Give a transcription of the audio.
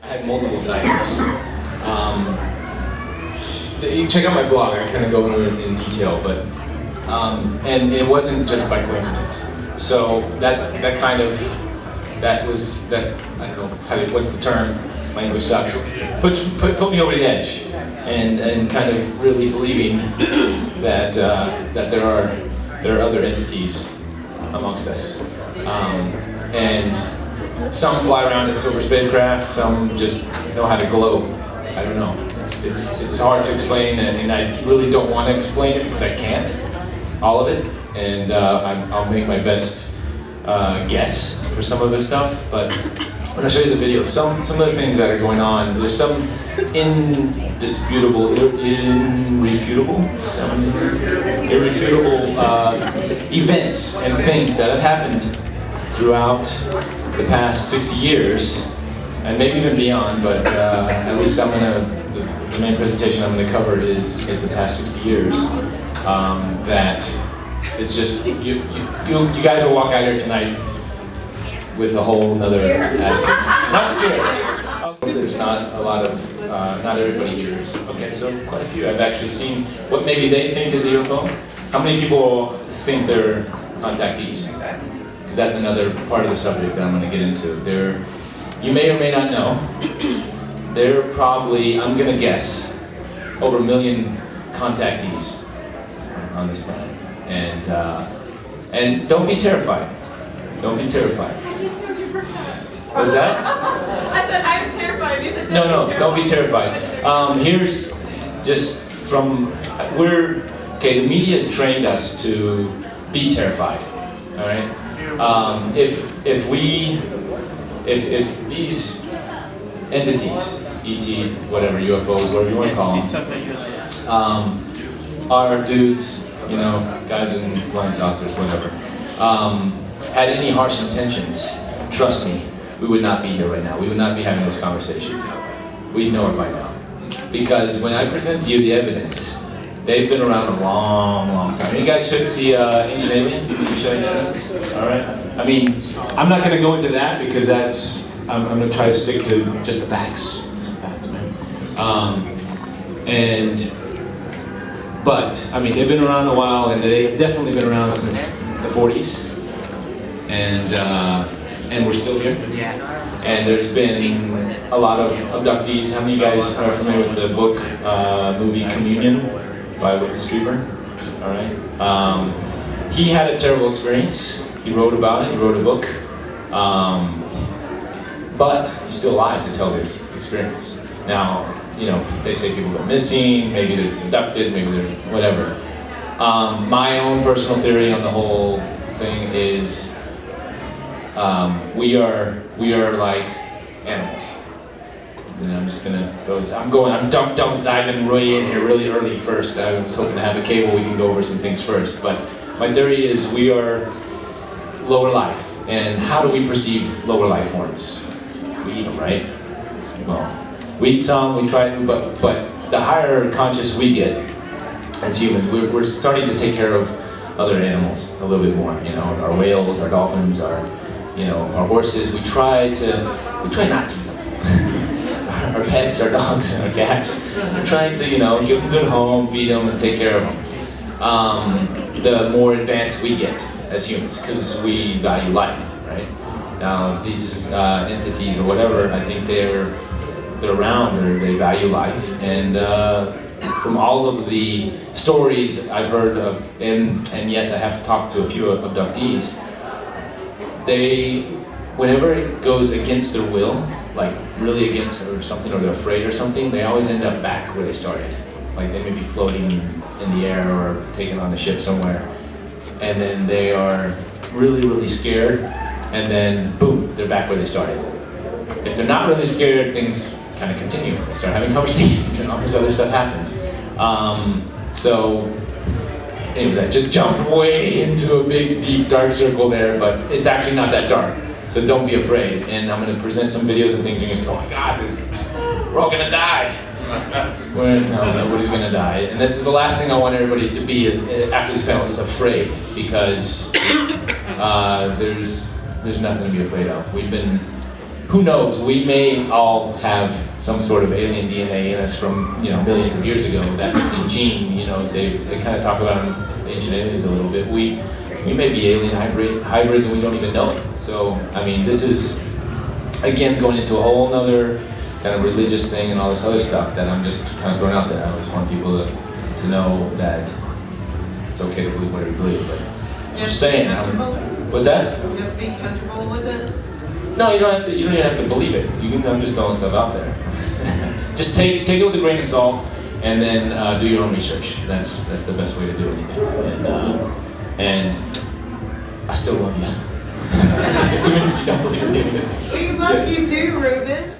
had multiple sightings. You check out my blog, I kind of go into it in detail, but and it wasn't just by coincidence. So that was I don't know, what's the term? My English sucks. Put me over the edge, and kind of really believing that there are other entities amongst us, and some fly around in silver spacecraft, some just know how to glow. I don't know. It's hard to explain, and I really don't want to explain it because I can't, all of it, and I'll make my best guess for some of this stuff, but when I show you the video, some of the things that are going on, there's some irrefutable events and things that have happened throughout the past 60 years, and maybe even beyond, but at least the main presentation I'm going to cover is the past 60 years. That it's just, you guys will walk out here tonight with a whole nother attitude. Not scared. There's not a lot of, not everybody here is. Okay, so quite a few. I've actually seen what maybe they think is a UFO. How many people think they're contactees? Because that's another part of the subject that I'm going to get into. You may or may not know, there are probably, I'm going to guess, over 1 million contactees on this planet. And don't be terrified. Don't be terrified. What's that? I said I'm terrified. You said don't be terrified. Here's just from the media has trained us to be terrified. All right. If these entities, ETs, whatever, UFOs, whatever you want to call them, are dudes, guys in flying saucers, whatever, had any harsh intentions, trust me, we would not be here right now. We would not be having this conversation. We'd know it by now. Because when I present to you the evidence, they've been around a long, long time. You guys should see Ancient Aliens, the TV show Ancient Aliens, all right? I mean, I'm not going to go into that because I'm going to try to stick to just the facts. Just the facts, man. But, I mean, they've been around a while, and they've definitely been around since the 40s. And we're still here. Yeah. And there's been a lot of abductees. How many of you guys are familiar with the book, movie Communion by Reuben Langdon? All right. He had a terrible experience. He wrote about it. He wrote a book. But he's still alive to tell this experience. Now, they say people go missing, maybe they're abducted, maybe they're whatever. My own personal theory on the whole thing is we are like animals. And I'm just gonna throw this. I'm diving right in here really early first. I was hoping to have a cable, we can go over some things first. But my theory is we are lower life. And how do we perceive lower life forms? We eat them, right? Well, we eat some, we try to, but the higher conscious we get as humans, we're starting to take care of other animals a little bit more. Our whales, our dolphins, our horses. We try not to eat them. Our pets, our dogs, our cats. We're trying to, give them a good home, feed them, and take care of them. The more advanced we get as humans, because we value life, right? Now, these entities or whatever, I think they're around, they value life, and from all of the stories I've heard of, and yes, I have talked to a few abductees, whenever it goes against their will, like really against or something, or they're afraid or something, they always end up back where they started. Like they may be floating in the air or taken on a ship somewhere, and then they are really, really scared, and then boom, they're back where they started. If they're not really scared, things kind of continue. They start having conversations and all this other stuff happens. So anyway, I just jumped way into a big, deep, dark circle there, but it's actually not that dark. So don't be afraid. And I'm going to present some videos and things, and you're going to say, oh my God, we're all going to die. No, nobody's going to die. And this is the last thing I want everybody to be after this panel, is afraid, because there's nothing to be afraid of. We've been who knows? We may all have some sort of alien DNA in us from millions of years ago. That missing gene, they kind of talk about ancient aliens a little bit. We may be alien hybrids and we don't even know it. So I mean, this is again going into a whole other kind of religious thing and all this other stuff that I'm just kind of throwing out there. I just want people to know that it's okay to believe whatever you believe. But I'm just saying. What's that? Just be comfortable with it. No, you don't have to. You don't even have to believe it. I'm just throwing stuff out there. Just take it with a grain of salt, and then do your own research. That's the best way to do anything. And I still love you, even if you don't believe in it. We love you too, Reuben.